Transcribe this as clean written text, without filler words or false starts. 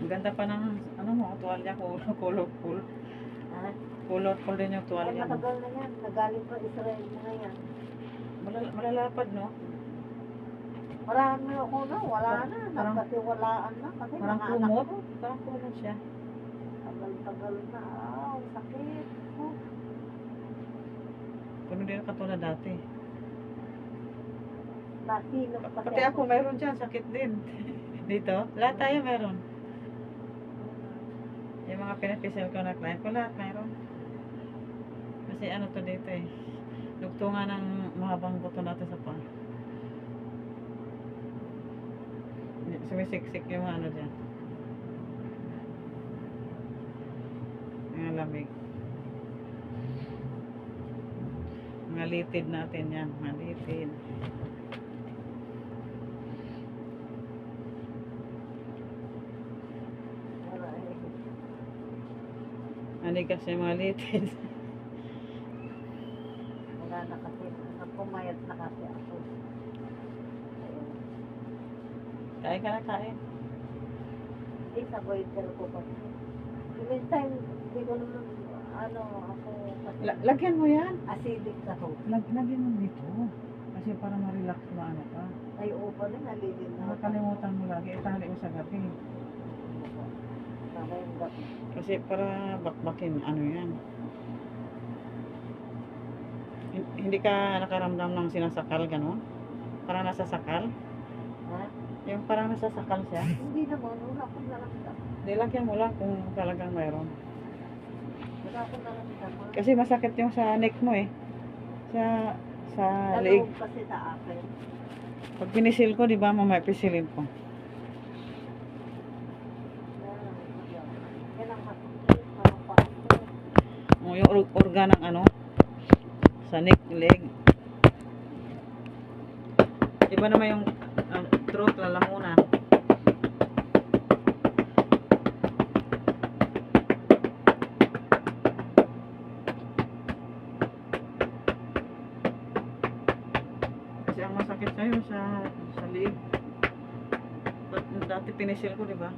ganda pa ng, ano mo, tuwalya, colorful. Ha? Colorful din yung Ay, tuwalya mo. matagal na yan. Nagaling pa Israel na yan. Malalapad, no? Marami ako na, wala na. Parang- Nagkatiwalaan na. Kasi Parang mga anak kumot. ko. Parang kumot siya. Tagal-tagal na. Sakit. Oh. Puno din katulad dati. Nasilog Pati ako, mayroon dyan, sakit din. Dito, lahat tayo mayroon. Yung mga pinapisil ko na client ko, lahat mayroon. Kasi ano to dito eh. Dugtungan ng mahabang buto natin sa paa. Sumisiksik yung mga ano dyan. Mga lamig. Mga litid natin yan. Mga litid. Ano kasi mga litid. Wala na kasi. Pumayat na kasi ako. Ayun. Kain ka na, kain. Hindi, sa boiler ko pa. Minsan, hindi ko naman, ano, ako, kasi Lagyan mo yan. acidic na to. Lagyan mo dito. Kasi para ma-relax na ano ka. Ay, upa din, nalilin na. Nakakalimutan mo lagi. Itali mo sa gabi. Tama yung gabi. Kasi para bakbakin, ano yan. Hindi ka nakaramdam ng sinasakal, gano'n? Parang nasasakal? Ha? Yung parang nasasakal siya? Hindi naman, wala akong naramdaman. Hindi, lagyan mo lang kung talagang mayroon. Wala akong naramdaman. Kasi masakit yung sa neck mo eh. Sa leeg. Naloob kasi sa akin. Pag pinisil ko, di ba, mamaya pisilin ko. Yan ang masakit. Parang paano. O, yung organ ng ano, sa neck, leg. Iba naman yung throat, lalamunan. Kasi ang masakit sa'yo sa leeg. Dati pinisil ko, di ba?